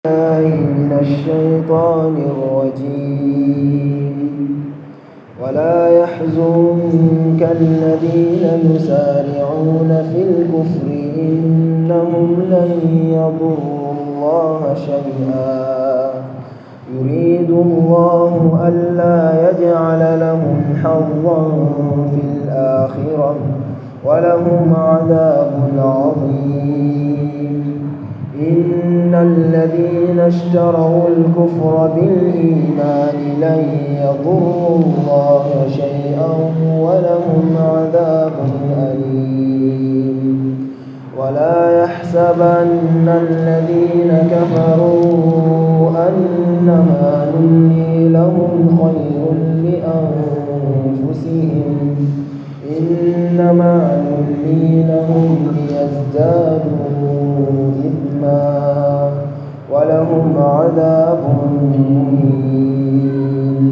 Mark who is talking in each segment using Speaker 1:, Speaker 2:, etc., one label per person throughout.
Speaker 1: من الشيطان الرجيم ولا يحزنك الذين يسارعون في الكفر إنهم لن يضروا الله شيئا يريد الله ألا يجعل لهم حظا في الآخرة ولهم عذاب عظيم إن الذين اشتروا الكفر بالإيمان لن يضروا الله شيئا ولهم عذاب أليم ولا يحسبن الذين كفروا أنما نملي لهم خير لأنفسهم إنما نملي لهم ليزدادوا إثما ولهم عذاب مهين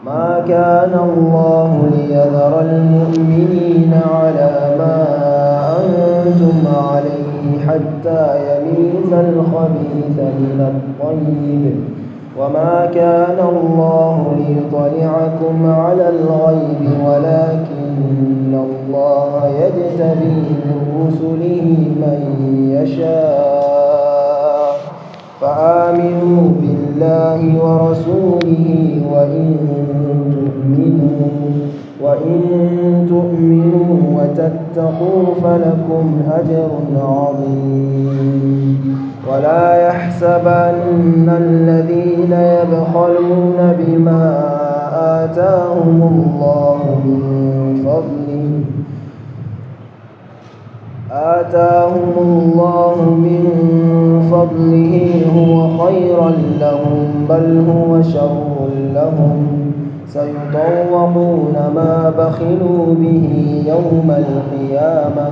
Speaker 1: ما كان الله ليذر المؤمنين على ما أنتم عليه حتى يميز الخبيث من الطيب وما كان الله ليطلعكم على الغيب ولكن الله يجتبي من رسله من يشاء فآمنوا بالله ورسوله وإن تؤمنوا وتتقوا فلكم أجر عظيم ولا يحسبن الذين يبخلون بما آتاهم الله من فضله هو خيرا لهم بل هو شر لهم سيطوقون ما بخلوا به يوم القيامة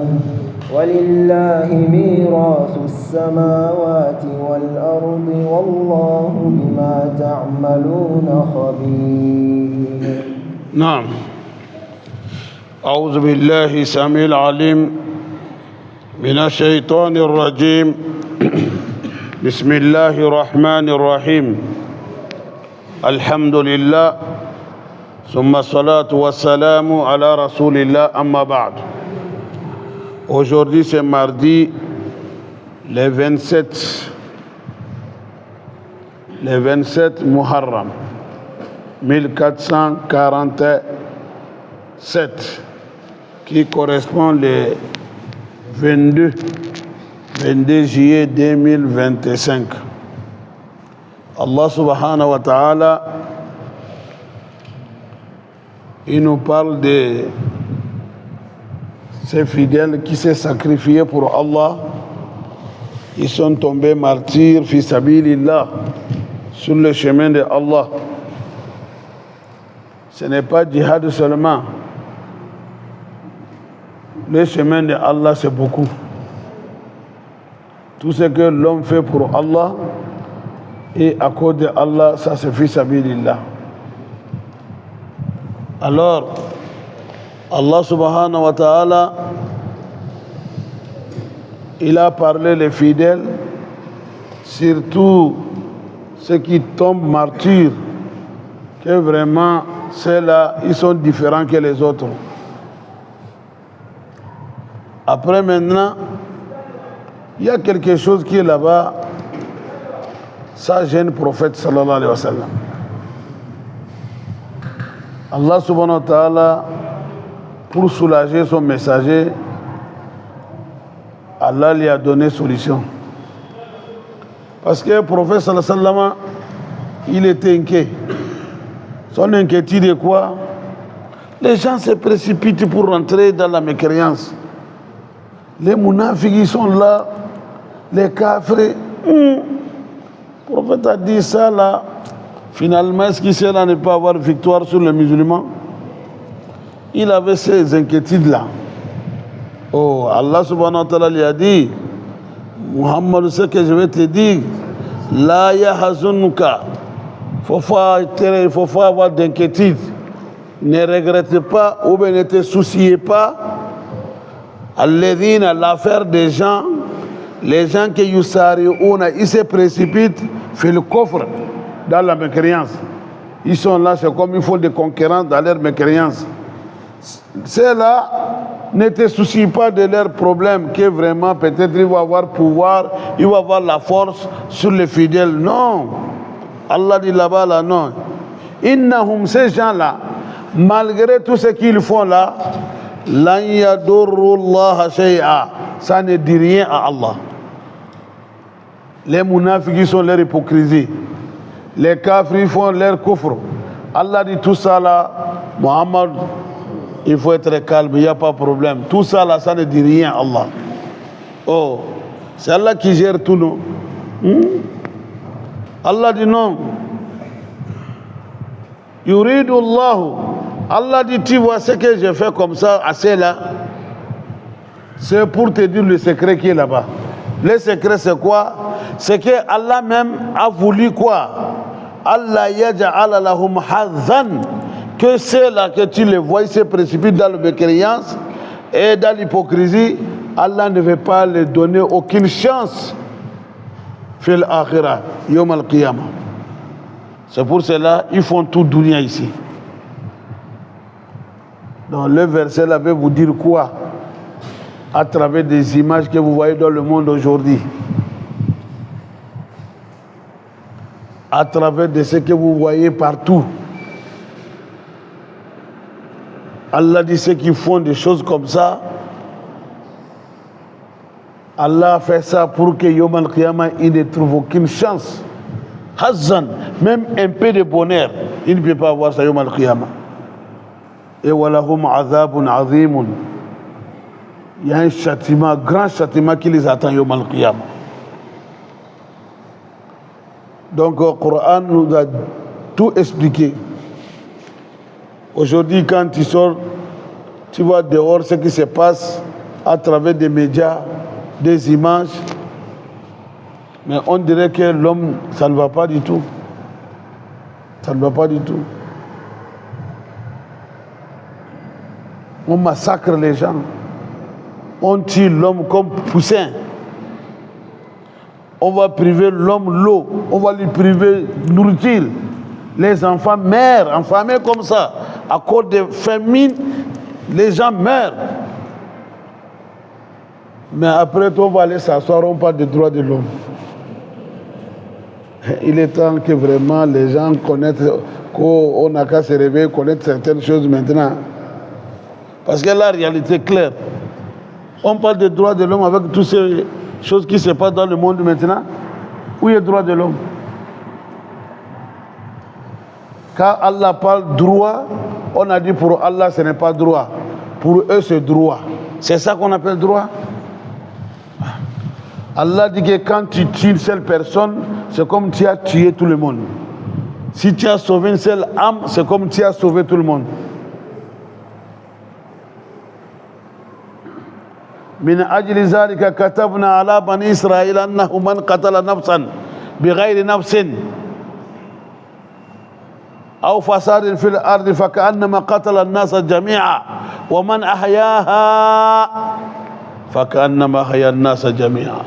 Speaker 1: ولله ميراث السماوات والأرض والله بما تعملون خبير.
Speaker 2: نعم. أعوذ بالله السميع العليم من الشيطان الرجيم. بسم الله الرحمن الرحيم. الحمد لله ثم الصلاة والسلام على رسول الله أما بعد. Aujourd'hui c'est mardi le 27 Muharram 1447 qui correspond le 22 juillet 2025. Allah subhanahu wa ta'ala il nous parle de ces fidèles qui s'est sacrifiés pour Allah. Ils sont tombés martyrs fi sabilillah, sur le chemin de Allah. Ce n'est pas djihad seulement. Le chemin de Allah c'est beaucoup. Tout ce que l'homme fait pour Allah et à cause de Allah, ça c'est fi sabilillah. Alors Allah subhanahu wa ta'ala, il a parlé les fidèles, surtout ceux qui tombent martyrs, que vraiment ceux-là, ils sont différents que les autres. Après maintenant, il y a quelque chose qui est là-bas, ça gêne le prophète sallallahu alayhi wa sallam. Allah subhanahu wa ta'ala, pour soulager son messager, Allah lui a donné solution. Parce que le prophète sallallahu alayhi wa sallam, il était inquiet. Son inquiétude est quoi? Les gens se précipitent pour rentrer dans la mécréance. Les munafiques, ils sont là, les kafres. Le prophète a dit ça là. Finalement, est-ce qu'il sait là ne pas avoir victoire sur les musulmans? Il avait ces inquiétudes-là. Oh, Allah subhanahu wa ta'ala lui a dit, Muhammad, ce que je vais te dire, la yahazunka, il faut pas avoir d'inquiétude. Ne regrette pas ou bien ne te souciez pas. Alladhina, l'affaire des gens, Les gens qui yusari'ouna, ils se précipitent, fait le coffre dans la mécréance. Ils sont là, c'est comme il faut des conquérants dans leur mécréance. Ceux-là ne te soucient pas de leurs problèmes, que vraiment peut-être ils vont avoir pouvoir, ils vont avoir la force sur les fidèles. Non. Allah dit là-bas, là, non. Innahum, ces gens-là, malgré tout ce qu'ils font là, lan yadurrullaha shay'a, ça ne dit rien à Allah. Les munafiqis sont leur hypocrisie. Les kafirs font leur kufr. Allah dit tout ça là, Muhammad, il faut être calme, il n'y a pas de problème. Tout ça là, ça ne dit rien à Allah. Oh, c'est Allah qui gère tout, non? Allah dit non. Yuridu Allahu. Allah dit, tu vois ce que j'ai fait comme ça, assez là. C'est pour te dire le secret qui est là-bas. Le secret c'est quoi? C'est que Allah même a voulu quoi? Allah yaj'ala lahum hadhan, que ceux-là que tu les vois, ils se précipitent dans la mécréance et dans l'hypocrisie. Allah ne veut pas leur donner aucune chance. Fil akhirah, yawm al-qiyamah. C'est pour cela ils font tout dunya ici. Donc le verset là veut vous dire quoi? À travers des images que vous voyez dans le monde aujourd'hui. À travers de ce que vous voyez partout. Allah dit ceux qui font des choses comme ça. Allah fait ça pour que Yom al-Qiyamah, il ne trouve aucune chance. Hazan, même un peu de bonheur, il ne peut pas avoir ça Yom al-Qiyamah. Et walahum azabun azimun. Il y a un châtiment, grand châtiment qui les attend Yom al-Qiyamah. Donc le Coran nous a tout expliqué. Aujourd'hui, quand tu sors, tu vois dehors ce qui se passe à travers des médias, des images. Mais on dirait que l'homme, ça ne va pas du tout. Ça ne va pas du tout. On massacre les gens. On tue l'homme comme poussin. On va priver l'homme l'eau. On va lui priver nourriture. Les enfants meurent, enfamés comme ça. À cause de famine, les gens meurent. Mais après, on va aller s'asseoir, on parle des droits de l'homme. Il est temps que vraiment les gens connaissent, qu'on n'a qu'à se réveiller, connaître certaines choses maintenant. Parce que la réalité est claire. On parle des droits de l'homme avec toutes ces choses qui se passent dans le monde maintenant. Où est le droit de l'homme? Quand Allah parle droit, on a dit pour Allah ce n'est pas droit. Pour eux c'est droit. C'est ça qu'on appelle droit. Allah dit que quand tu tues une seule personne, c'est comme tu as tué tout le monde. Si tu as sauvé une seule âme, c'est comme tu as sauvé tout le monde. من أجل ذلك كتبنا على بني إسرائيل أنه من قتل نفسا بغير نفس أو فساد في الأرض فكأنما قتل الناس جميعا ومن أحياها فكأنما أحيا الناس جميعا.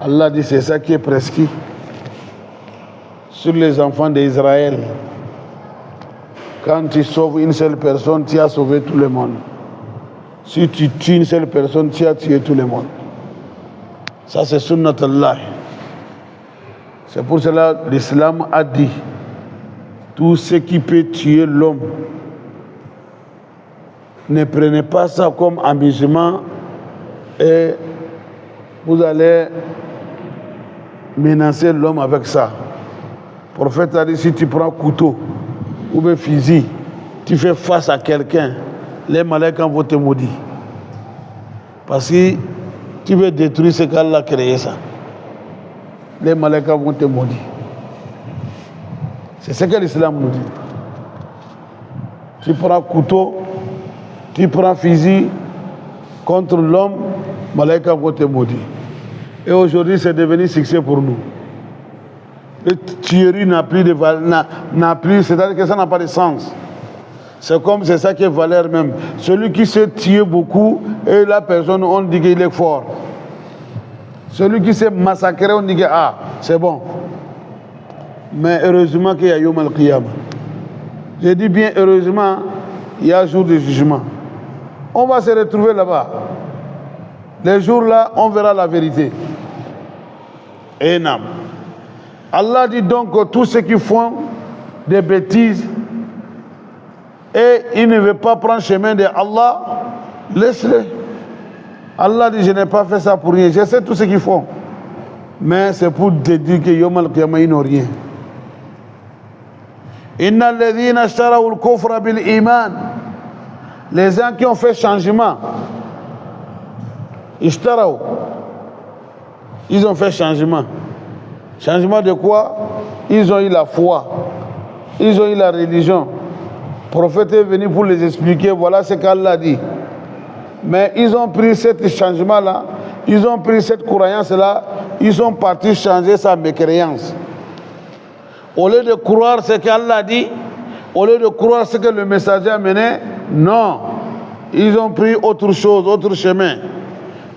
Speaker 2: Allah dit c'est ça qui est prescrit sur les enfants d'Israël. Quand tu sauves une seule personne, tu as sauvé tout le monde. Si tu tues une seule personne, tu as tué tout le monde. Ça c'est sunnat Allah. C'est pour cela que l'islam a dit tout ce qui peut tuer l'homme, ne prenez pas ça comme amusement et vous allez menacer l'homme avec ça. Le prophète a dit si tu prends un couteau ou bien fusil, tu fais face à quelqu'un, les malaïkas vont te maudire. Parce que tu veux détruire ce qu'Allah a créé ça. Les malaïkas vont te maudire. C'est ce que l'islam nous dit. Tu prends un couteau, tu prends un fusil contre l'homme, les malaïkas vont te maudire. Et aujourd'hui, c'est devenu succès pour nous. Le tuerie n'a plus de valeur, n'a plus, c'est-à-dire que ça n'a pas de sens. C'est comme, c'est ça qui est valeur même. Celui qui s'est tué beaucoup, et la personne, on dit qu'il est fort. Celui qui s'est massacré, on dit que, ah, c'est bon. Mais heureusement qu'il y a Yom al-Qiyamah. Je dis bien heureusement, il y a un jour de jugement. On va se retrouver là-bas. Les jours-là, on verra la vérité. Et non. Allah dit donc que tous ceux qui font des bêtises et ils ne veulent pas prendre le chemin de Allah, laisse-les. Allah dit, je n'ai pas fait ça pour rien. Je sais tout ce qu'ils font. Mais c'est pour te dire que Yom al-Qiyamah, ils n'ont rien. Inna alladhina ashtaraw al-kufra bil iman. Les gens qui ont fait changement. Ishtaraw. Ils ont fait changement. Changement de quoi? Ils ont eu la foi. Ils ont eu la religion. Le prophète est venu pour les expliquer. Voilà ce qu'Allah dit. Mais ils ont pris ce changement-là. Ils ont pris cette croyance-là. Ils sont partis changer sa mécréance. Au lieu de croire ce qu'Allah dit, au lieu de croire ce que le messager a mené, non. Ils ont pris autre chose, autre chemin.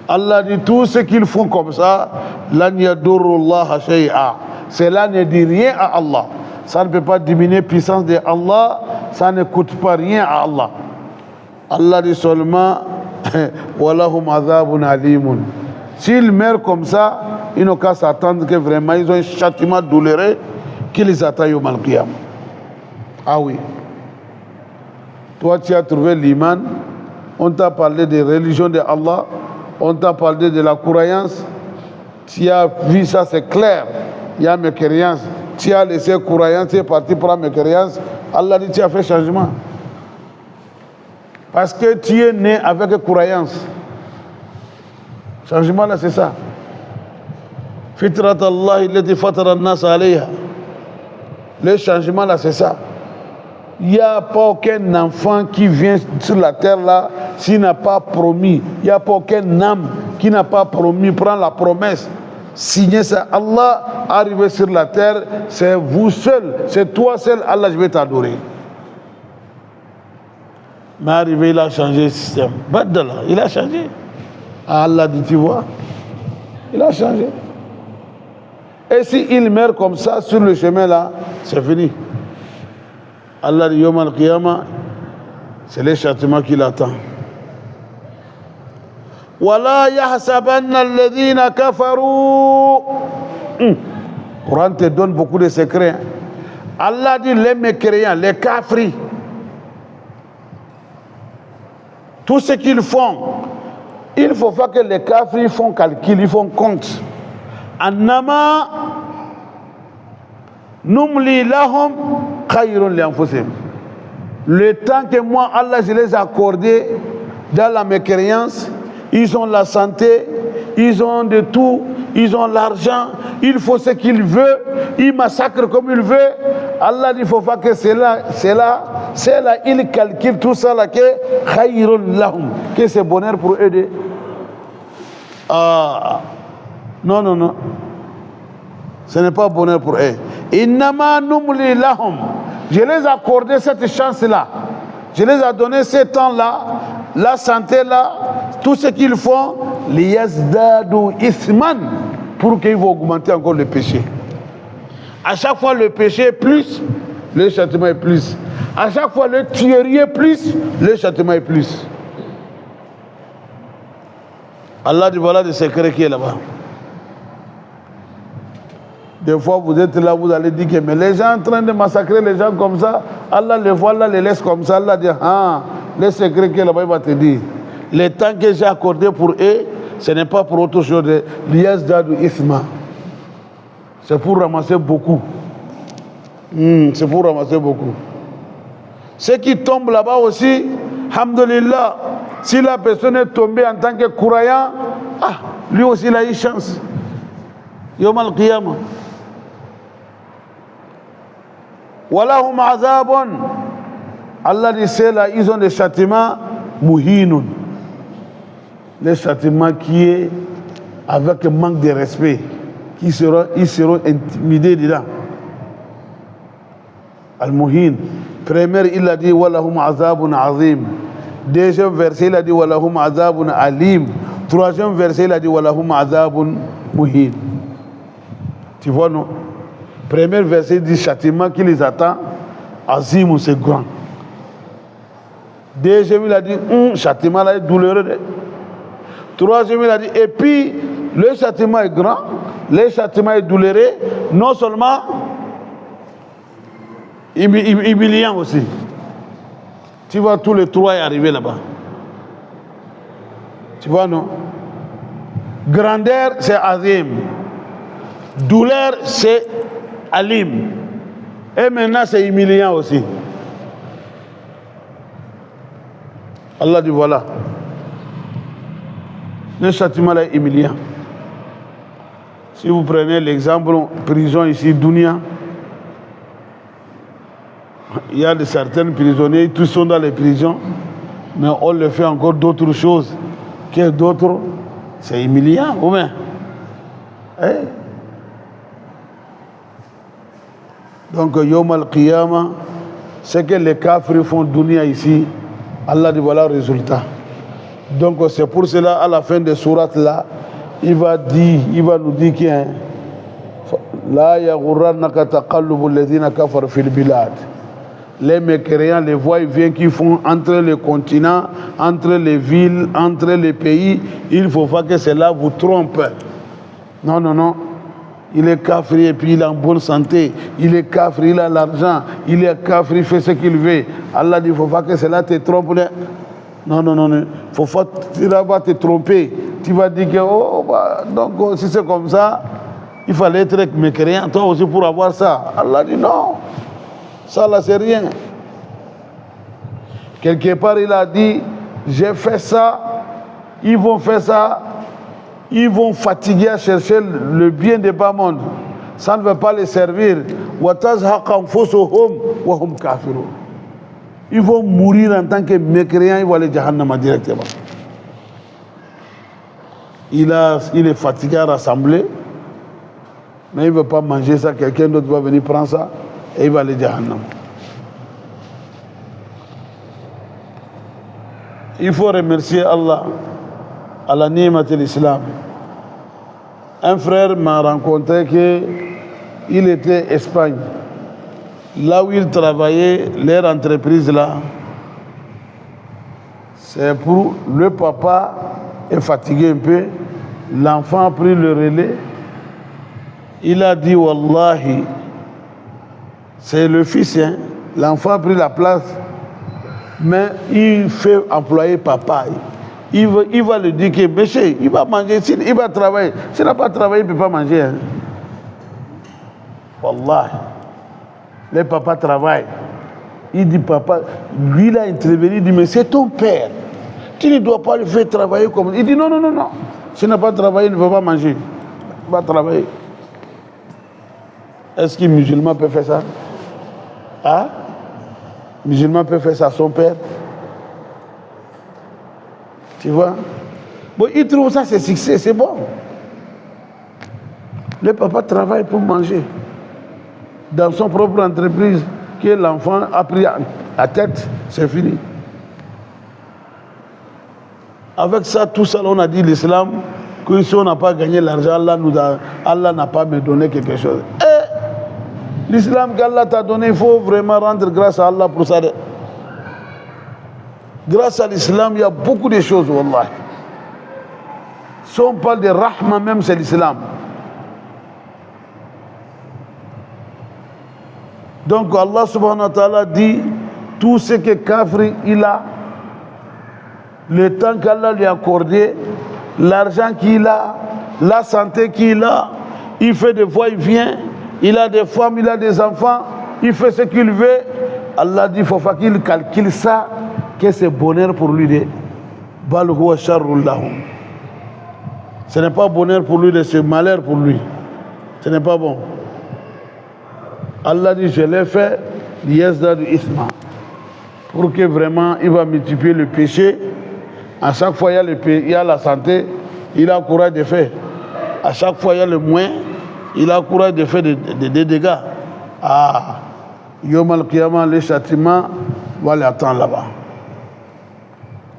Speaker 2: Allah dit tout ce qu'ils font comme ça, lan yadurrullaha shay'a. Cela ne dit rien à Allah. Ça ne peut pas diminuer la puissance de Allah, ça ne coûte pas rien à Allah. Allah dit seulement walahum adhabun alimun. S'ils meurent comme ça, ils n'ont qu'à s'attendre que vraiment ils ont un châtiment douloureux qui les attend au Mal-Qiyam. Ah oui. Toi, tu as trouvé l'iman, on t'a parlé de religion de Allah, on t'a parlé de la croyance, tu as vu ça, c'est clair. Il y a mes croyances. Tu as laissé croyance, tu es parti pour mes croyances. Allah dit, tu as fait changement. Parce que tu es né avec croyance. Changement là, c'est ça. Fitrat Allah, il est fatara nas alayha. Le changement là, c'est ça. Il n'y a pas aucun enfant qui vient sur la terre là s'il n'a pas promis. Il n'y a pas aucun âme qui n'a pas promis, prend la promesse. Signer ça. Allah arrivé sur la terre, c'est vous seul, c'est toi seul, Allah, je vais t'adorer. Mais arrivé, il a changé le système. Badala, il a changé. Allah dit, tu vois, il a changé. Et s'il meurt comme ça sur le chemin là, c'est fini. Allah dit Yom al-Qiyamah, c'est le châtiment qui l'attend. Wala yahsabanna alladhina kafaru. Coran te donne beaucoup de secrets. Allah dit les mécréants, les kafris, tout ce qu'ils font, il ne faut pas que les kafris font calcul, ils font compte. Annama numli lahum khayrun li anfusihim. Le temps que moi, Allah, je les ai accordés dans la mécréance, ils ont la santé, ils ont de tout, ils ont l'argent, il faut ce qu'ils veulent, ils massacrent comme ils veulent. Allah dit, il ne faut pas que c'est là, il calcule tout ça là, que khayrun lahum, que c'est bonheur pour eux de... Non, non, non. Ce n'est pas bonheur pour eux. Innama numli lahum. Je les ai accordé cette chance-là. Je les ai donné ce temps-là, la santé-là, tout ce qu'ils font, liyazdadu ithman, pour qu'ils vont augmenter encore le péché. À chaque fois le péché est plus, le châtiment est plus. À chaque fois le tuerie est plus, le châtiment est plus. Allah dit voilà le secret qui est là-bas. Des fois, vous êtes là, vous allez dire que mais les gens en train de massacrer les gens comme ça, Allah les voit là, les laisse comme ça. Allah dit, le secret qui est là-bas, il va te dire. Le temps que j'ai accordé pour eux, ce n'est pas pour autre chose. Liyazdadu ithma. C'est pour ramasser beaucoup. C'est pour ramasser beaucoup. Ceux qui tombent là-bas aussi, alhamdulillah, si la personne est tombée en tant que croyant, lui aussi il a eu chance. Yom al-Qiyamah. Walahum azabun. Allah dit c'est là, ils ont des châtiments muhinun. Les châtiments qui est avec un manque de respect, ils seront intimidés dedans. Al-muhin, Première, il a dit walahum azabun azim. Deuxième verset, il a dit walahum azabun alim. Troisième verset, il a dit walahum azabun muhin. Tu vois, non? Premier verset, il dit châtiment qui les attend. Azim, c'est grand. Deuxième, il a dit châtiment là est douloureux. Troisième, il a dit et puis le châtiment est grand, le châtiment est douloureux, non seulement humiliant aussi. Tu vois, tous les trois est arrivé là-bas. Tu vois, non? Grandeur, c'est Azim. Douleur, c'est Alim. Et maintenant, c'est humiliant aussi. Allah dit voilà. Le châtiment là est humiliant. Si vous prenez l'exemple, prison ici, Dunia, il y a de certains prisonniers, tous sont dans les prisons, mais on leur fait encore d'autres choses. Qu'est-ce d'autres? C'est humiliant, ou bien? Donc, Yom al-Qiyamah, ce que les kafirs font Dunia ici, Allah dit voilà le résultat. Donc c'est pour cela à la fin de sourate là, il va nous dire que la yaghurrannaka taqallubul ladina kafaru fil bilad. Les mécréants, les va-et-vient qu'ils font entre les continents, entre les villes, entre les pays, il ne faut pas que cela vous trompe. Non, non, non. Il est kafri et puis il est en bonne santé. Il est kafri, il a l'argent. Il est kafri, il fait ce qu'il veut. Allah dit, il ne faut pas que cela te trompe. Non, non, non, non. Faut pas, tu vas pas te tromper. Tu vas dire que, oh, bah, donc si c'est comme ça, il fallait être mécréant, toi aussi, pour avoir ça. Allah dit non. Ça là, c'est rien. Quelque part, il a dit, j'ai fait ça, ils vont faire ça, ils vont fatiguer à chercher le bien des bas mondes. Ça ne va pas les servir. Ils vont mourir en tant que mécréants, ils vont aller Jahannama directement. Il est fatigué à rassembler, mais il ne veut pas manger ça. Quelqu'un d'autre va venir prendre ça et il va aller Jahannam. Il faut remercier Allah à la ni'mat de l'islam. Un frère m'a rencontré qu'il était en Espagne. Là où il travaillait, leur entreprise là, c'est pour le papa est fatigué un peu, l'enfant a pris le relais, il a dit Wallahi, c'est le fils, hein? L'enfant a pris la place, mais il fait employer papa. Il va lui dire que monsieur, il va manger, il va travailler. S'il n'a pas travaillé, il ne peut pas manger. Hein? Wallahi. Le papa travaille. Il dit papa, lui il a intervenu, il dit mais c'est ton père. Tu ne dois pas le faire travailler comme ça. Il dit non, non, non, non. S'il n'a pas travaillé, il ne peut pas manger. Il va travailler. Est-ce qu'un musulman peut faire ça? Hein? Un musulman peut faire ça à son père? Tu vois? Bon, il trouve ça, c'est succès, c'est bon. Le papa travaille pour manger. Dans son propre entreprise, que l'enfant a pris à tête, c'est fini. Avec ça, tout ça, on a dit l'islam, que si on n'a pas gagné l'argent, Allah n'a pas me donné quelque chose. Et l'islam qu'Allah t'a donné, il faut vraiment rendre grâce à Allah pour ça. Grâce à l'islam, il y a beaucoup de choses, wallah. Si on parle de rahma même, c'est l'islam. Donc Allah subhanahu wa ta'ala dit, tout ce que Kafri il a, le temps qu'Allah lui a accordé, l'argent qu'il a, la santé qu'il a, il fait des fois, il vient, il a des femmes, il a des enfants, il fait ce qu'il veut. Allah dit, il faut pas qu'il calcule ça, que c'est bonheur pour lui de bal huwa sharrun lahum. Ce n'est pas bonheur pour lui, c'est malheur pour lui. Ce n'est pas bon. Allah dit, je l'ai fait, liyazdadu ithma, pour que vraiment il va multiplier le péché. À chaque fois il y a la santé, il a le courage de faire. À chaque fois il y a le moins, il a le courage de faire des dégâts. Ah, Yom al-Qiyamah, le châtiment va l'attendre là-bas.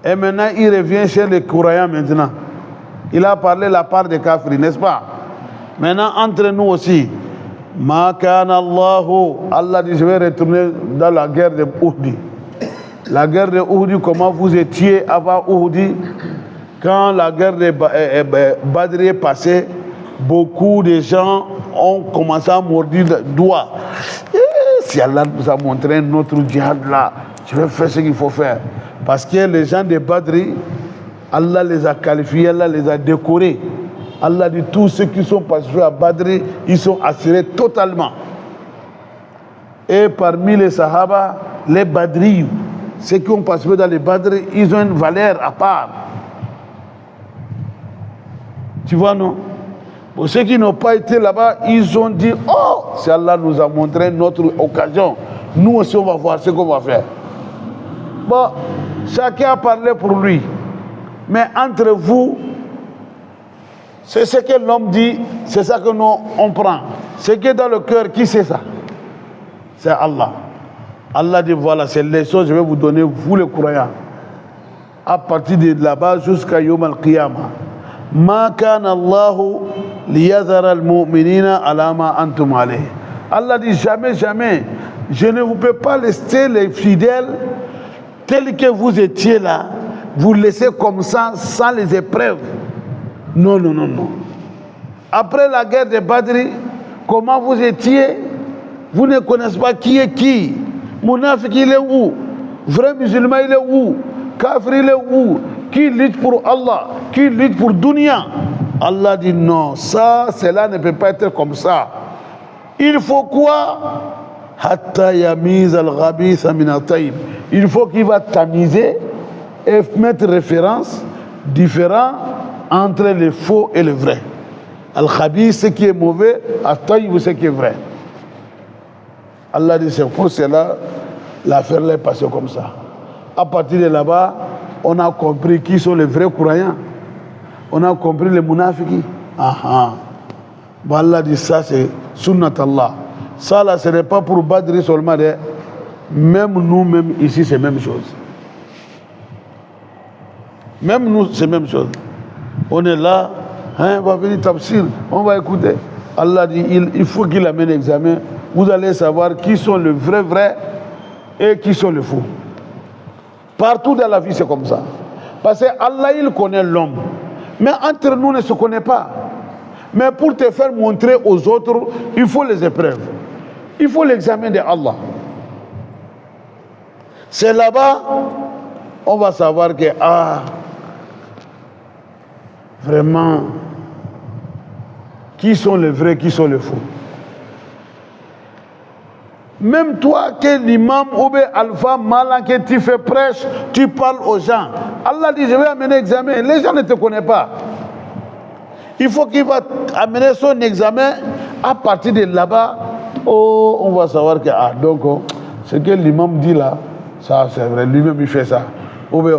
Speaker 2: Et maintenant, il revient chez les croyants maintenant. Il a parlé la part des kafirs, n'est-ce pas? Maintenant, entre nous aussi, Ma kana Allahu, Allah dit, je vais retourner dans la guerre de Uhud. La guerre de Uhud, comment vous étiez avant Uhud? Quand la guerre de Badr est passée, beaucoup de gens ont commencé à mordre le doigt. Si Allah nous a montré notre djihad là, je vais faire ce qu'il faut faire. Parce que les gens de Badr, Allah les a qualifiés, Allah les a décorés. Allah dit tous ceux qui sont participés à Badr, ils sont assurés totalement. Et parmi les Sahaba, les Badri, ceux qui ont participé dans les Badr, ils ont une valeur à part. Tu vois, non? Pour ceux qui n'ont pas été là-bas, ils ont dit, oh, si Allah nous a montré notre occasion, nous aussi on va voir ce qu'on va faire. Bon, chacun a parlé pour lui. Mais entre vous, c'est ce que l'homme dit, c'est ça que nous on prend. Ce qui est dans le cœur, qui c'est ça? C'est Allah. Allah dit voilà, c'est les choses que je vais vous donner, vous les croyants. À partir de là-bas jusqu'à Yom al-Qiyamah. Ma kana Allahu liyadhara al-mu'minina ala ma antum alayh. Allah dit jamais, jamais, je ne vous peux pas laisser les fidèles tels que vous étiez là, vous laisser comme ça, sans les épreuves. Non, non, non, non. Après la guerre de Badr, comment vous étiez? Vous ne connaissez pas qui est qui. Mounafik, il est où? Vrai musulman, il est où? Kafir, il est où? Qui lutte pour Allah? Qui lutte pour Dunya? Allah dit non, ça, cela ne peut pas être comme ça. Il faut quoi? Hatta yamiz al-ghabitha min at-tayyib. Il faut qu'il va tamiser et mettre référence différente entre les faux et les vrais. Al-Khabith, ce qui est mauvais, At-Tayyib, ce qui est vrai. Allah dit, c'est pour cela, l'affaire est passée comme ça. À partir de là-bas, on a compris qui sont les vrais croyants. On a compris les munafiqis. Bon, Allah dit, ça c'est sunnat Allah. Ça là, ce n'est pas pour Badri seulement. Même nous, même ici, c'est la même chose. Même nous, c'est la même chose. On est là, hein, on va venir tafsir, on va écouter. Allah dit, il faut qu'il amène l'examen. Vous allez savoir qui sont les vrais et qui sont les faux. Partout dans la vie, c'est comme ça. Parce que Allah, il connaît l'homme. Mais entre nous, on ne se connaît pas. Mais pour te faire montrer aux autres, il faut les épreuves. Il faut l'examen de Allah. C'est là-bas, on va savoir que, vraiment, qui sont les vrais, qui sont les faux. Même toi, que l'imam ou alpha malin que tu fais prêche, tu parles aux gens. Allah dit, je vais amener un examen. Les gens ne te connaissent pas. Il faut qu'il va amener son examen. À partir de là-bas, on va savoir que, donc, ce que l'imam dit là, ça c'est vrai, lui-même il fait ça. Ou bien,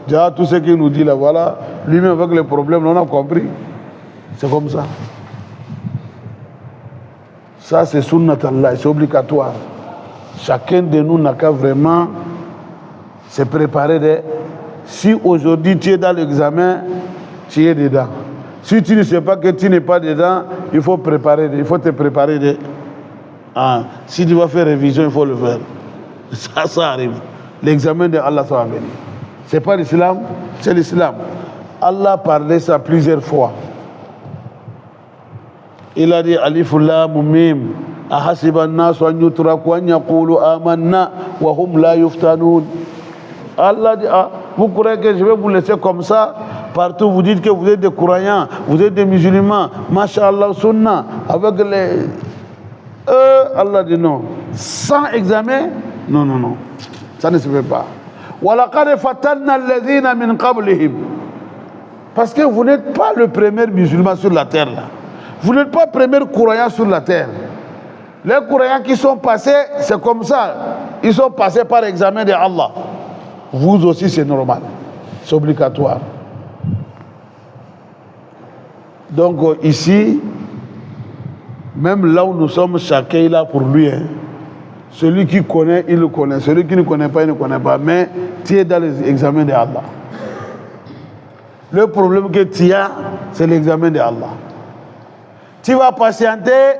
Speaker 2: déjà tout ce qu'il nous dit là, voilà, lui-même avec les problèmes, on a compris. C'est comme ça. Ça, c'est sunnat Allah, c'est obligatoire. Chacun de nous n'a qu'à vraiment se préparer. Si aujourd'hui tu es dans l'examen, tu es dedans. Si tu ne sais pas que tu n'es pas dedans, il faut te préparer. Si tu vas faire révision, il faut le faire. Ça arrive. L'examen de Allah, ça va venir. Ce n'est pas l'islam, c'est l'islam. Allah parlait ça plusieurs fois. Il a dit Alif Lam Mim ahasiba an-nas an yutraku an yaqulu amanna wa hum la yuftanun. Allah dit vous croyez que je vais vous laisser comme ça partout, vous dites que vous êtes des croyants, vous êtes des musulmans, masha'Allah sunna avec les Allah dit non, sans examen, non, ça ne se fait pas. Wa laqad fatanna alladhina min qablihim. Parce que vous n'êtes pas le premier musulman sur la terre là. Vous n'êtes pas le premier croyant sur la terre. Les croyants qui sont passés, c'est comme ça. Ils sont passés par l'examen de Allah. Vous aussi, c'est normal. C'est obligatoire. Donc ici, même là où nous sommes, chacun est là pour lui. Celui qui connaît, il le connaît. Celui qui ne connaît pas, il ne connaît pas. Mais tu es dans les examens d'Allah. Le problème que tu as, c'est l'examen d'Allah. Tu vas patienter,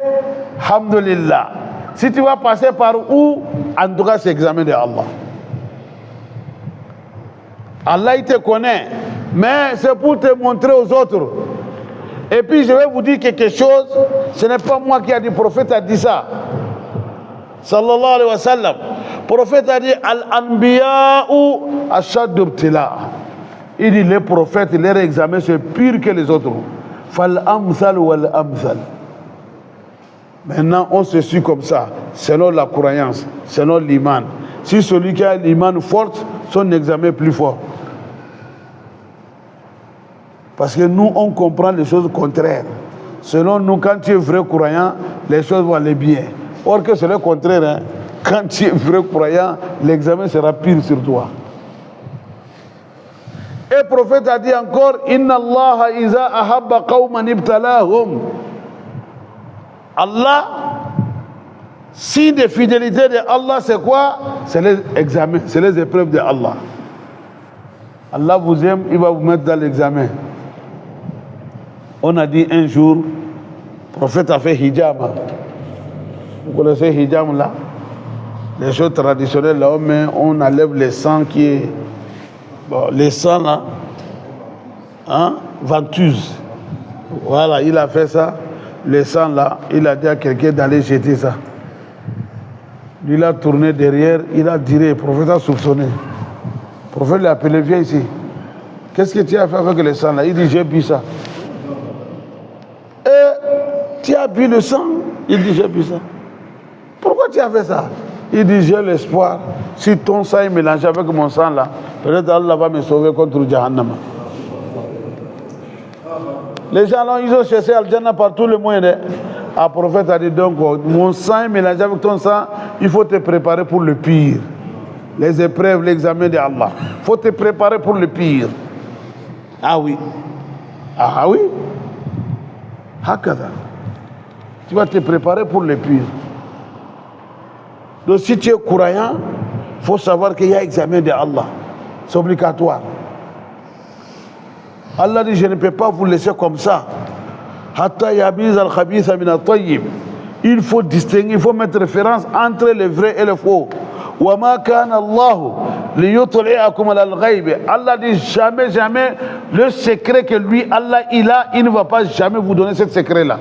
Speaker 2: alhamdulillah. Si tu vas passer par où, en tout cas, c'est l'examen d'Allah. Allah, il te connaît. Mais c'est pour te montrer aux autres. Et puis, je vais vous dire quelque chose. Ce n'est pas moi qui a dit, le prophète a dit ça. Sallallahu alayhi wa sallam. Le prophète a dit, Al-Anbiya'u ashaddu ibtila. Il dit, les prophètes, leur examen, c'est pire que les autres. Fal-amthal wal-amthal. Maintenant, on se suit comme ça, selon la croyance, selon l'iman. Si celui qui a l'iman fort, son examen est plus fort. Parce que nous, on comprend les choses contraires. Selon nous, quand tu es vrai croyant, les choses vont aller bien. Or que c'est le contraire. Hein. Quand tu es vrai croyant, l'examen sera pire sur toi. Et le prophète a dit encore, Inna Allah iza ahabba qawman ibtalahum. Allah, signe de fidélité de Allah, c'est quoi? C'est les examens, c'est les épreuves de Allah. Allah vous aime, il va vous mettre dans l'examen. On a dit un jour, le prophète a fait hijab. Vous connaissez hijab là? Les choses traditionnelles là, on enlève le sang qui est... Bon, les sangs là, hein, ventouse. Voilà, il a fait ça. Le sang là, il a dit à quelqu'un d'aller jeter ça. Lui, il a tourné derrière, il a tiré, le prophète a soupçonné. Le prophète l'a appelé, viens ici. Qu'est-ce que tu as fait avec le sang là? Il dit, j'ai bu ça. Et tu as bu le sang? Il dit, j'ai bu ça. Pourquoi tu as fait ça? Il dit, j'ai l'espoir, si ton sang est mélangé avec mon sang là, peut-être Allah va me sauver contre Jahannam. Les gens là, ils ont cherché Al-Jannah par tous les moyens. Le prophète a dit donc, mon sang est mélangé avec ton sang, il faut te préparer pour le pire. Les épreuves, l'examen d'Allah. Il faut te préparer pour le pire. Ah oui. Ah oui. Hakada. Tu vas te préparer pour le pire. Donc si tu es croyant, il faut savoir qu'il y a examen d'Allah. C'est obligatoire. Allah dit, je ne peux pas vous laisser comme ça. Il faut distinguer, il faut mettre référence entre le vrai et le faux. Allah dit jamais, jamais le secret que lui, Allah, il ne va pas jamais vous donner ce secret-là.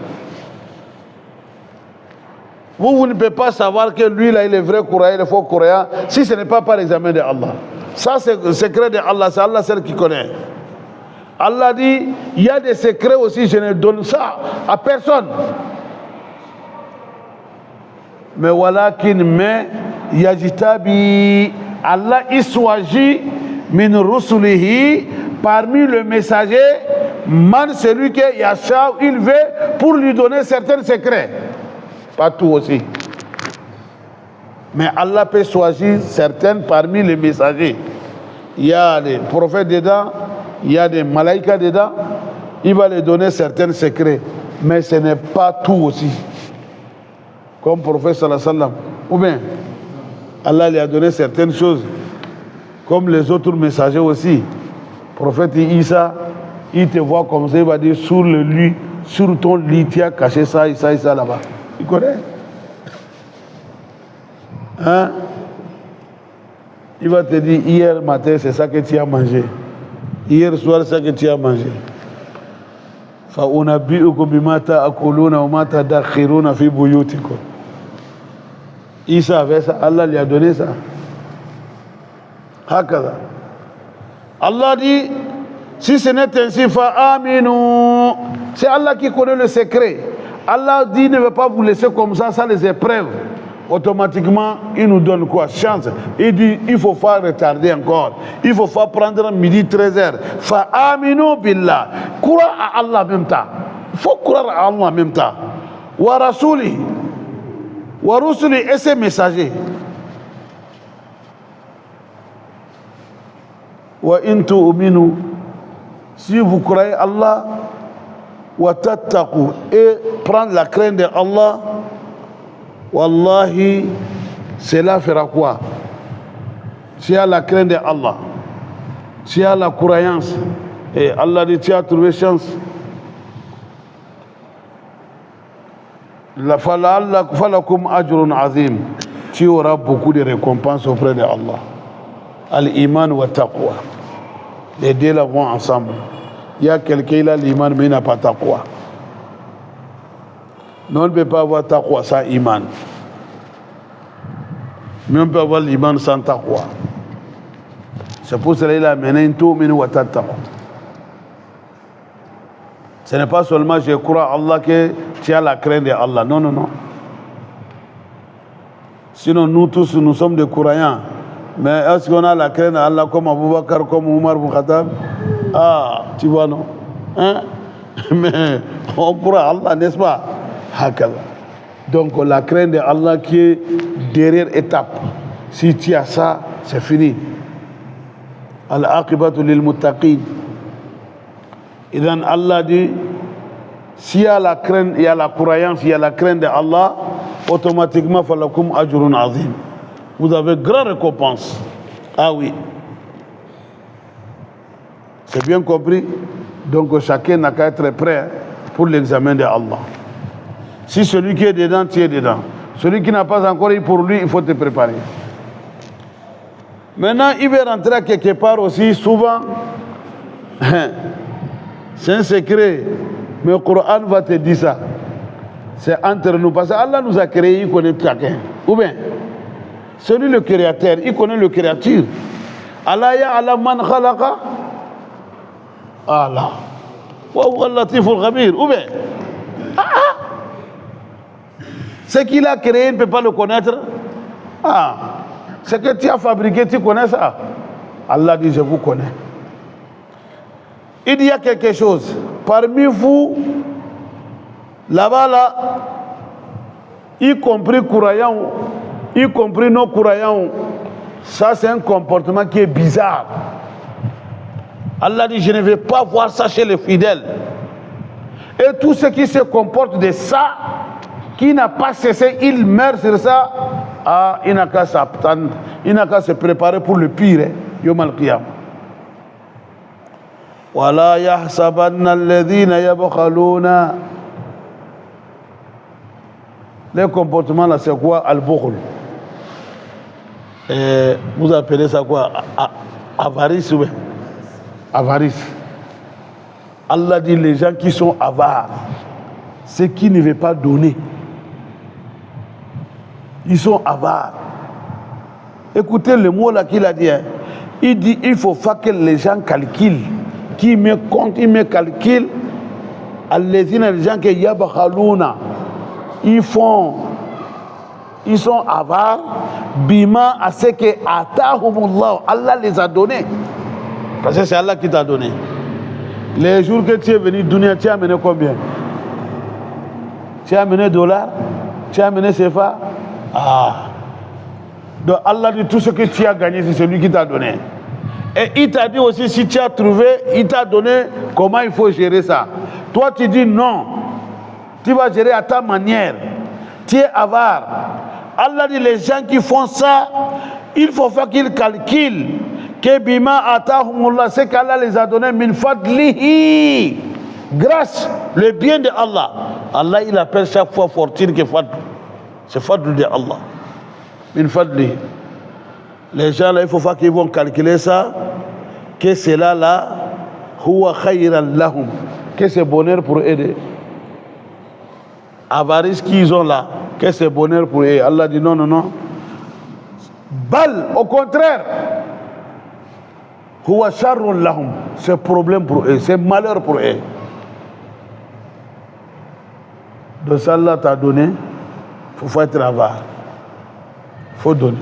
Speaker 2: Vous ne pouvez pas savoir que lui, là, il est vrai croyant, il est faux croyant, si ce n'est pas par l'examen de Allah. Ça, c'est le secret de Allah, c'est Allah seul qui connaît. Allah dit, il y a des secrets aussi, je ne donne ça à personne. Mais walakin, mais, yajitabi, Allah, il choisit, min rusulihi, parmi le messager, man, celui qui yasha, il veut, pour lui donner certains secrets. Pas tout aussi. Mais Allah peut choisir certains parmi les messagers. Il y a des prophètes dedans, il y a des malaïkas dedans. Il va les donner certains secrets. Mais ce n'est pas tout aussi. Comme le prophète sallallahu alayhi wa sallam. Ou bien, Allah lui a donné certaines choses. Comme les autres messagers aussi. Le prophète Isa, il te voit comme ça, il va dire sur le lit, sur ton lit, tu as caché ça et ça et ça là-bas. Il connaît. Hein? Il va te dire, hier matin, c'est ça que tu as mangé. Hier soir, c'est ça que tu as mangé. فَأُنَبِّئُكُمْ بِمَا تَأْكُلُونَ وَمَا تَدَخِّرُونَ فِي بُيُوتِكُمْ. Isa avait ça, Allah lui a donné ça. Hakada. Allah dit, si ce n'est ainsi, فَآمِنُوا. C'est Allah qui connaît le secret. Allah dit, ne veut pas vous laisser comme ça les épreuves. Automatiquement, il nous donne quoi? Chance. Il dit, il ne faut pas retarder encore. Il ne faut pas prendre midi 13h. Fa'aminu billah. Croire à Allah en même temps. Il faut croire à Allah en même temps. Wa rasuli. Wa rusuli et ses messagers. Wa in tu'minu. Si vous croyez à Allah, wa tattaqu et prendre la crainte de Allah. Wallahi, cela fera quoi? Tu as la crainte d'Allah, tu as la croyance, et Allah dit tu as trouvé chance. Falakum ajrun azim, tu auras beaucoup de récompenses auprès de Allah. Al-iman wa taqwa, les deux là vont ensemble. Il y a quelqu'un qui a l'iman mais il n'a pas taqwa. Non, on ne peut pas avoir taqwa sans iman. Mais on peut avoir l'iman sans taqwa. C'est pour cela qu'il a amené un tout min wa taqwa. Ce n'est pas seulement je crois à Allah que tu as la crainte de Allah. Non, non, non. Sinon, nous tous, nous sommes des croyants. Mais est-ce qu'on a la crainte d'Allah comme Abu Bakr, comme Omar ibn Khattab? Ah, tu vois, non? Hein? Mais on croit à Allah, n'est-ce pas? Donc, la crainte d'Allah qui est derrière étape. Si tu as ça, c'est fini. Al-aqibatu lil muttaqin. Et then Allah dit, s'il y a la crainte, il y a la croyance, il y a la crainte d'Allah, automatiquement, falakum ajrun azim. Vous avez grande récompense. Ah oui. C'est bien compris. Donc chacun n'a qu'à être prêt pour l'examen d'Allah. Si celui qui est dedans, tu es dedans. Celui qui n'a pas encore eu pour lui, il faut te préparer. Maintenant, il va rentrer quelque part aussi, souvent. C'est un secret. Mais le Coran va te dire ça. C'est entre nous. Parce que Allah nous a créés, il connaît chacun. Ou bien, celui le créateur, il connaît le créature. Allah ya'ala man khalaqa. Allah. Wa huwa al-latiful khabir. Ou bien, ce qu'il a créé, il ne peut pas le connaître. Ah, ce que tu as fabriqué, tu connais ça. Allah dit, je vous connais. Il y a quelque chose. Parmi vous, là-bas, là, y compris croyants, y compris non croyants, ça c'est un comportement qui est bizarre. Allah dit, je ne vais pas voir ça chez les fidèles. Et tout ce qui se comporte de ça, qui n'a pas cessé, il meurt sur ça, ah, il n'a qu'à s'attendre, il n'a qu'à se préparer pour le pire, Yom al-Qiyam. وَلَا يَحْسَبَنَّ الَّذِينَ يَبْخَلُونَ. Le comportement là, c'est quoi? Al-Bukhl. Vous appelez ça quoi? Avarice, oui. Avarice. Allah dit les gens qui sont avares, ceux qui ne veulent pas donner. Ils sont avares. Écoutez le mot là qu'il a dit. Hein. Il dit il faut pas que les gens calculent. Qui me compte, il me calcule. Les gens qui yabakhaluna, ils sont avares. Bima à ce que atahumullah, Allah les a donnés. Parce que c'est Allah qui t'a donné. Les jours que tu es venu dunya, tu as amené combien? Tu as amené dollars? Tu as amené CFA? Ah. Donc Allah dit tout ce que tu as gagné, c'est celui qui t'a donné. Et il t'a dit aussi, si tu as trouvé, il t'a donné comment il faut gérer ça. Toi, tu dis non. Tu vas gérer à ta manière. Tu es avare. Allah dit, les gens qui font ça, il faut faire qu'ils calculent que bima atahumullah, c'est qu'Allah les a donné min fadlihi. Grâce, le bien de Allah. Allah, il appelle chaque fois fortune que fadl. C'est fadl de Allah. Min fadlihi. Les gens là, il faut pas qu'ils vont calculer ça, que cela là, huwa khayran lahum, que c'est bonheur pour eux. Avarice qu'ils ont là, que c'est bonheur pour eux. Allah dit non, non, non. Bal, au contraire, huwa sharrun lahum, c'est problème pour eux, c'est malheur pour eux. Donc ça Allah t'a donné, il faut être avare, il faut donner.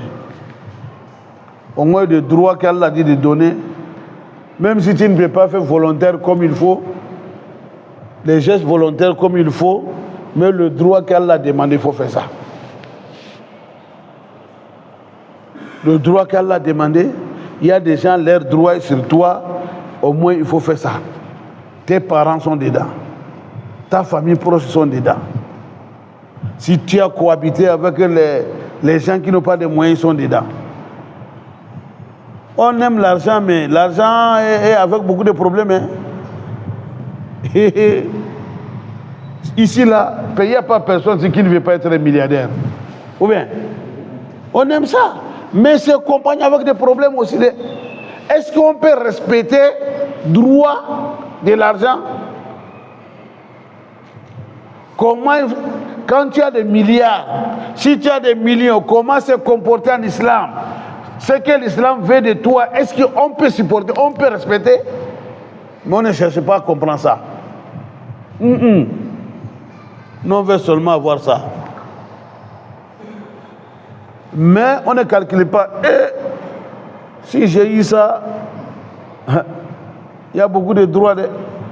Speaker 2: Au moins de droits qu'Allah dit de donner, même si tu ne peux pas faire volontaire comme il faut, les gestes volontaires comme il faut, mais le droit qu'Allah a demandé, il faut faire ça. Le droit qu'Allah a demandé, il y a des gens, leur droit est sur toi, au moins il faut faire ça. Tes parents sont dedans, ta famille proche sont dedans. Si tu as cohabité avec les gens qui n'ont pas de moyens sont dedans. On aime l'argent, mais l'argent est avec beaucoup de problèmes. Hein. Ici, là, payé par personne, c'est qui ne veut pas être milliardaire. Ou bien, on aime ça, mais c'est accompagné avec des problèmes aussi. Est-ce qu'on peut respecter le droit de l'argent? Comment, quand tu as des milliards, si tu as des millions, comment se comporter en islam? Ce que l'islam veut de toi, est-ce qu'on peut supporter, on peut respecter? Mais on ne cherche pas à comprendre ça. Nous, on veut seulement avoir ça. Mais on ne calcule pas. Et si j'ai eu ça, il y a beaucoup de droits. Le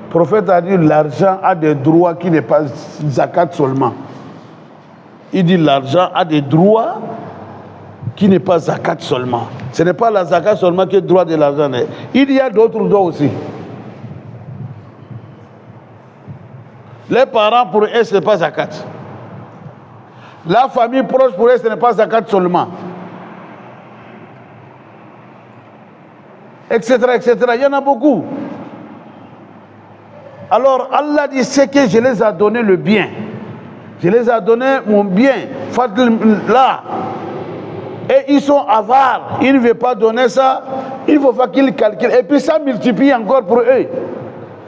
Speaker 2: prophète a dit l'argent a des droits qui n'est pas zakat seulement. Il dit l'argent a des droits qui n'est pas zakat seulement. Ce n'est pas la zakat seulement qui est droit de l'argent. Il y a d'autres droits aussi. Les parents, pour eux, ce n'est pas zakat. La famille proche, pour eux, ce n'est pas zakat seulement. Etc., etc. Il y en a beaucoup. Alors, Allah dit, c'est que je les ai donné le bien. Je les ai donné mon bien. Là. Et ils sont avares. Ils ne veulent pas donner ça. Il faut faire qu'ils calculent. Et puis ça multiplie encore pour eux.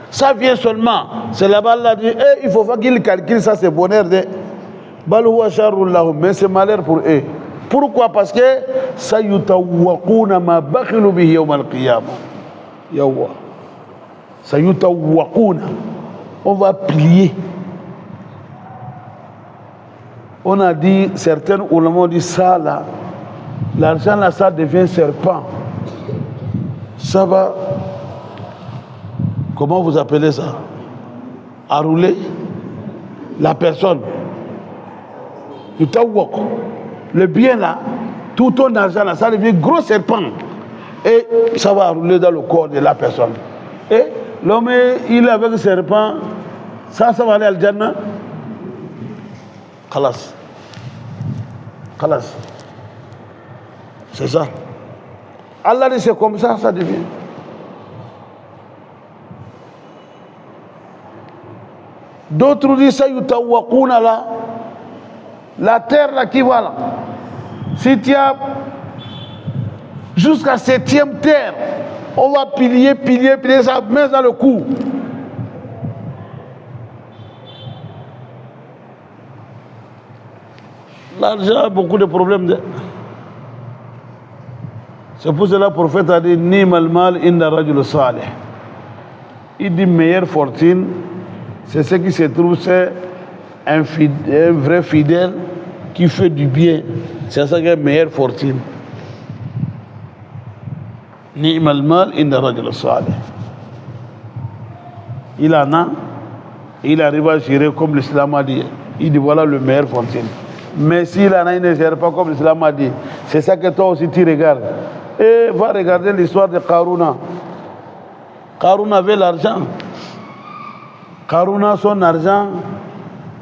Speaker 2: Ça vient seulement. C'est là-bas, Allah dit, il faut faire qu'ils calculent ça, c'est bonheur de... Mais c'est malheur pour eux. Pourquoi? Parce que ça yutawwaquna ma bakhilu bihi yawm al-qiyamah. Yawwa. Ça yutawwaquna. On va plier. On a dit, certains oulémas ont dit ça là, l'argent là, ça devient serpent. Ça va, comment vous appelez ça? À rouler la personne. Le bien là, tout ton argent là, ça devient gros serpent. Et ça va rouler dans le corps de la personne. Et l'homme, il est avec le serpent, ça va aller à l'Jannah. Khalas. Khalas. C'est ça. Allah dit c'est comme ça, ça devient. D'autres disent ça, yutawwaquna là. La terre là qui va là. Si tu as jusqu'à 7e terre, on va pilier, ça met dans le cou. L'argent a beaucoup de problèmes. C'est pour cela que le prophète a dit Ni'mal mal inda rajul salih. Il dit meilleure fortune, c'est ce qui se trouve, c'est un vrai fidèle qui fait du bien. C'est ça qui est meilleure fortune. Ni'mal mal inda rajul salih. Il en a, il arrive à gérer comme l'islam a dit. Il dit voilà le meilleur fortune. Mais s'il en a, il ne gère pas comme l'islam a dit. C'est ça que toi aussi tu regardes. Et va regarder l'histoire de Qaruna. Qaruna avait l'argent. Qaruna, son argent,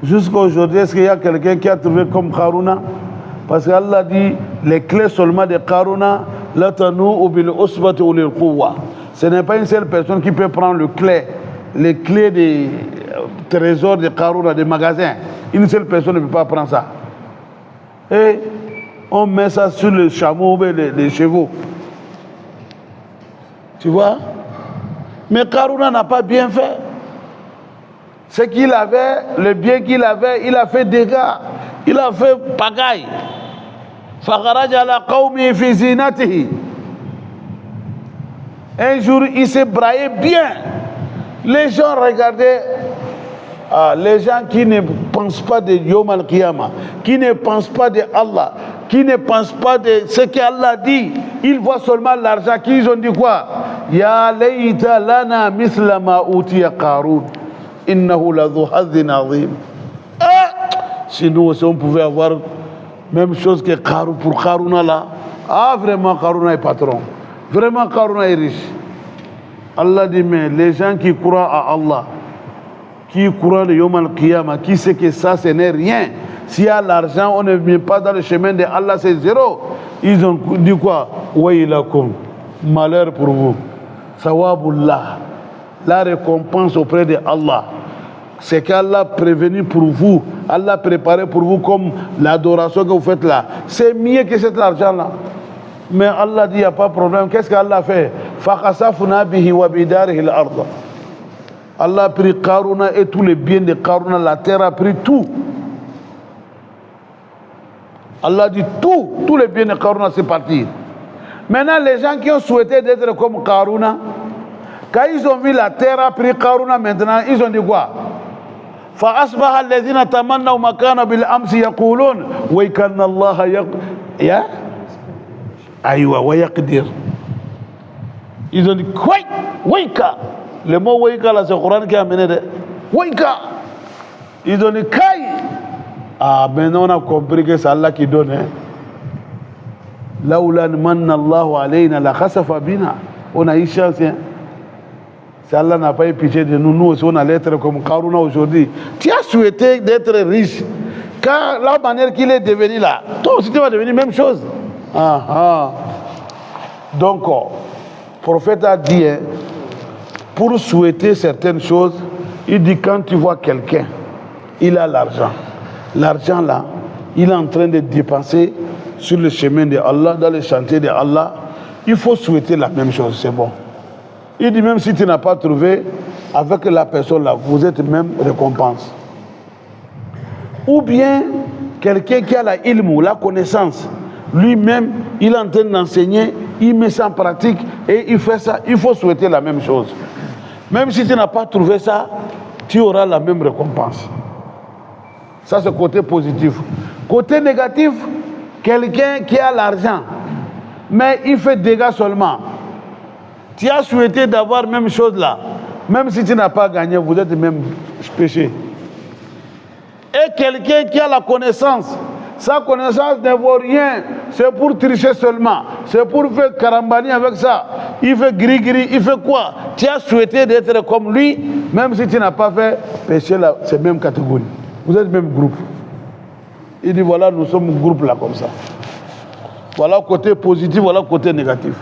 Speaker 2: jusqu'à aujourd'hui, est-ce qu'il y a quelqu'un qui a trouvé comme Qaruna? Parce qu'Allah dit, les clés seulement de Qaruna, la tanou bil usbati ulil quwwa. Ce n'est pas une seule personne qui peut prendre les clés des trésors de Qaruna, des magasins. Une seule personne ne peut pas prendre ça. Et on met ça sur le chameau, les chevaux. Tu vois? Mais Qaruna n'a pas bien fait. Ce qu'il avait, le bien qu'il avait, il a fait dégâts. Il a fait pagaille. Fakharaja ala qawmi fi zinatihi. Un jour, il s'est braillé bien. Les gens regardaient. Les gens qui ne pensent pas de Yom al-Qiyamah, qui ne pensent pas de Allah, qui ne pensent pas de ce qu'Allah dit, ils voient seulement l'argent. Qu'ils ont dit quoi? Ya layta lana misla ma utiya Qarun innahu ladhu hazzin azim. Si nous aussi on pouvait avoir même chose que Qarun pour Qaruna là. Vraiment Qaruna est patron. Vraiment Qaruna est riche. Allah dit mais les gens qui croient à Allah, qui croit le Yom al-Qiyamah, qui sait que ça, ce n'est rien. S'il y a l'argent, on ne vient pas dans le chemin de Allah, c'est zéro. Ils ont dit quoi? Wa'ilakum, malheur pour vous. Sawabullah, la récompense auprès de Allah. C'est qu'Allah a prévenu pour vous, Allah a préparé pour vous comme l'adoration que vous faites là. C'est mieux que cet argent-là. Mais Allah dit, il n'y a pas de problème. Qu'est-ce qu'Allah fait? فَخَسَفْنَا بِهِ وَبِدَارِهِ الْأَرْضَ. Allah a pris Qaruna et tous les biens de Qaruna, la terre a pris tout. Allah dit tous les biens de Qaruna, c'est parti. Maintenant, les gens qui ont souhaité d'être comme Qaruna, quand ils ont vu la terre a pris Qaruna maintenant, ils ont dit quoi? فأصبح الذين تمنوا مكانه بالأمس يقولون ويكن الله يا أيوة ويقدر. Ils ont dit quoi? Waika. Le mot Waika là, c'est le Coran qui a amené de Waika. Ils ont dit Kai. Ah, maintenant on a compris que c'est Allah qui donne. Laoula manna Allahu alayna la khasafa bina. On a eu chance. Si Allah n'a pas eu pitié de nous, nous aussi on allait être comme Qaruna aujourd'hui. Tu as souhaité d'être riche. Car la manière qu'il est devenu là, toi aussi tu vas devenir la même chose. Donc, le prophète a dit, pour souhaiter certaines choses, il dit quand tu vois quelqu'un, il a l'argent. L'argent là, il est en train de dépenser sur le chemin de Allah, dans le chantier de Allah. Il faut souhaiter la même chose, c'est bon. Il dit même si tu n'as pas trouvé, avec la personne là, vous êtes même récompense. Ou bien, quelqu'un qui a la ilmu, la connaissance, lui-même, il est en train d'enseigner, il met ça en pratique et il fait ça, il faut souhaiter la même chose. Même si tu n'as pas trouvé ça, tu auras la même récompense. Ça, c'est le côté positif. Côté négatif, quelqu'un qui a l'argent, mais il fait dégâts seulement. Tu as souhaité d'avoir la même chose là. Même si tu n'as pas gagné, vous êtes même péché. Et quelqu'un qui a la connaissance, sa connaissance ne vaut rien. C'est pour tricher seulement. C'est pour faire karambani avec ça. Il fait gris-gris, il fait quoi? Tu as souhaité d'être comme lui, même si tu n'as pas fait péché là, c'est même catégorie. Vous êtes même groupe. Il dit voilà, nous sommes un groupe là comme ça. Voilà le côté positif, voilà le côté négatif.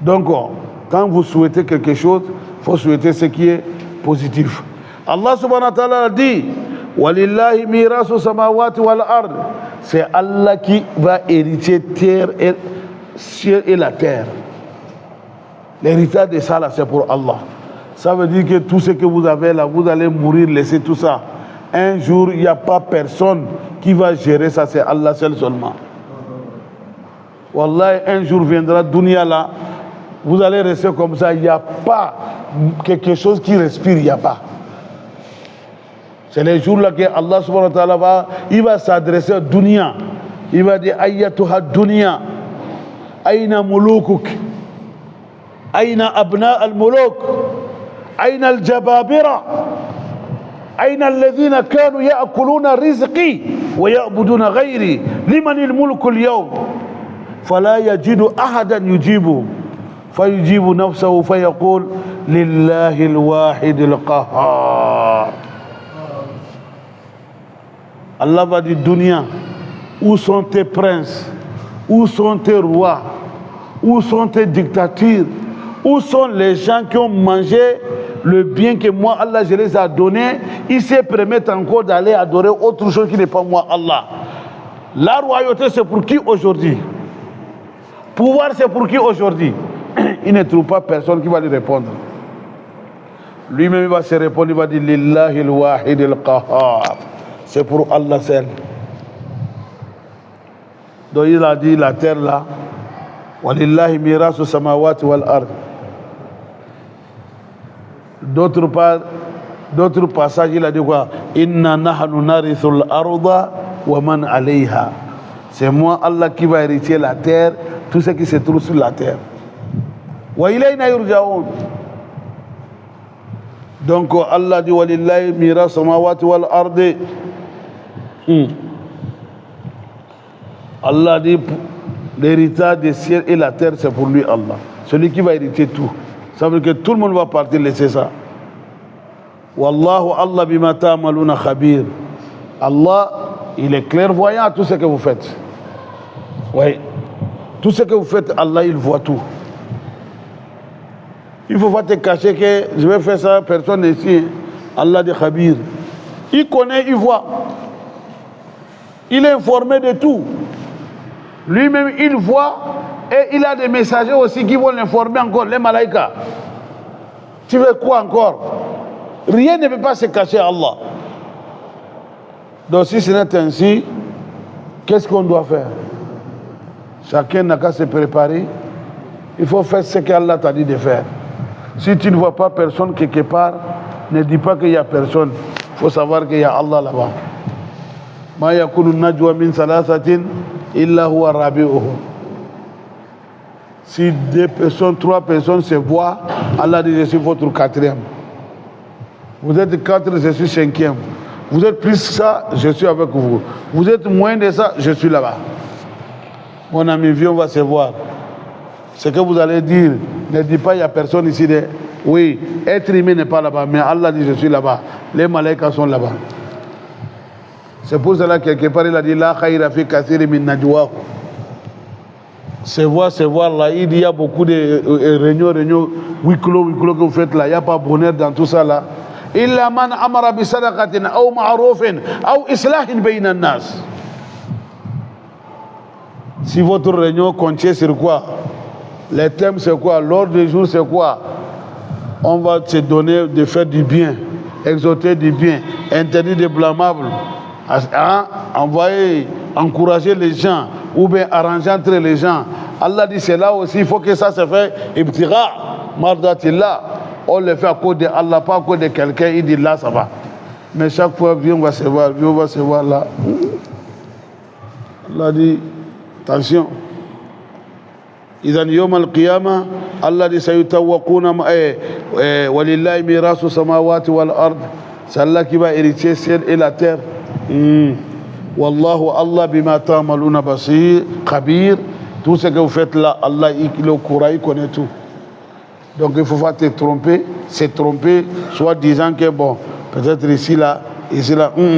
Speaker 2: Donc, quand vous souhaitez quelque chose, il faut souhaiter ce qui est positif. Allah subhanahu wa ta'ala dit Walillahi mirasu samawati wal ard. C'est Allah qui va hériter terre et ciel et la terre. L'héritage de ça là, c'est pour Allah. Ça veut dire que tout ce que vous avez là, vous allez mourir, laisser tout ça. Un jour, il n'y a pas personne qui va gérer ça, c'est Allah seul seulement. Wallah, un jour viendra, dunya là, vous allez rester comme ça, il n'y a pas quelque chose qui respire, il n'y a pas. C'est les jours là que Allah subhanahu wa ta'ala il va s'adresser à dunya. Il va dire Ayyatuha dunya, Aina mulukuk, Aina abna al-muluk, Aina al-jababira, Aina alladhina kanu ya'kuluna rizqi wa ya'buduna ghayri, liman al-mulku al-yawm, fala yajidu ahadan yujibu. فيجيب نفسه فيقول لله الواحد القهار. Allah va dire dunya, où sont tes princes, où sont tes rois, où sont tes dictatures, où sont les gens qui ont mangé le bien que moi Allah je les ai donnés, ils se permettent encore d'aller adorer autre chose qui n'est pas moi Allah. La royauté c'est pour qui aujourd'hui? Pouvoir c'est pour qui aujourd'hui? Il ne trouve pas personne qui va lui répondre. Lui-même il va se répondre, il va dire Lillahi al-wahid al-qahar. C'est pour Allah seul. Donc il a dit la terre là, Walillahi mirasu samawati wal ard. D'autres passages il a dit quoi? Inna nahnu narithul arda wa man alayha. C'est moi Allah qui va hériter la terre, tout ce qui se trouve sur la terre. Wa ilayna yurja'un. Donc Allah dit Walillahi mirasu samawati wal ardi. Allah dit l'héritage des cieux et la terre c'est pour lui Allah. Celui qui va hériter tout. Ça veut dire que tout le monde va partir laisser ça. Wallahu Allah bima ta'maluna khabir. Allah, il est clairvoyant à tout ce que vous faites. Oui. Tout ce que vous faites, Allah, il voit tout. Il ne faut pas te cacher que je vais faire ça, personne ici. Allah de Khabir. Il connaît, il voit. Il est informé de tout. Lui-même, il voit et il a des messagers aussi qui vont l'informer encore, les malaïkas. Tu veux quoi encore? Rien ne peut pas se cacher à Allah. Donc si ce n'est ainsi, qu'est-ce qu'on doit faire? Chacun n'a qu'à se préparer. Il faut faire ce qu'Allah t'a dit de faire. Si tu ne vois pas personne quelque part, ne dis pas qu'il n'y a personne. Il faut savoir qu'il y a Allah là-bas. Ma yakunu najwa min salasatin illa huwa rabi'uhum. Si 2 personnes, 3 personnes se voient, Allah dit je suis votre 4e. Vous êtes 4, je suis 5e. Vous êtes plus ça, je suis avec vous. Vous êtes moins de ça, je suis là-bas. Mon ami, viens, on va se voir. Ce que vous allez dire, ne dis pas il n'y a personne ici. Oui, être humain n'est pas là-bas, mais Allah dit je suis là-bas. Les malaïkas sont là-bas. C'est pour cela que quelque part il a dit la khayra fi kathiri min najwa. Se voir là, il y a beaucoup de réunions, huis clos que vous faites là. Il n'y a pas bonheur dans tout ça là. Illa man amara bi sadaqatin ou ma'rufin ou islahin bayna an-nas. Si votre réunion contient sur quoi? Les thèmes c'est quoi? L'ordre du jour c'est quoi? On va se donner de faire du bien, exhorter du bien, interdire des blâmables, envoyer, encourager les gens ou bien arranger entre les gens. Allah dit c'est là aussi, il faut que ça se fait ibtira, mardatillah. On le fait à cause de Allah, pas à cause de quelqu'un, il dit là ça va. Mais chaque fois, viens, on va se voir là. Allah dit, attention. إذن يوم القيامة الذي سيتوقون ولله ميراث السماوات والأرض c'est Allah qui va hériter ciel et la terre. Wallahu Allah bima ta'maluna basir khabir. Tout ce que vous faites là, Allah il est au courant, il connaît tout. Donc il ne faut pas te tromper, se tromper, soit disant que bon, peut-être ici là,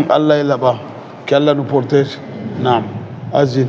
Speaker 2: Allah est là-bas. Qu'Allah nous protège. Naam. Azil.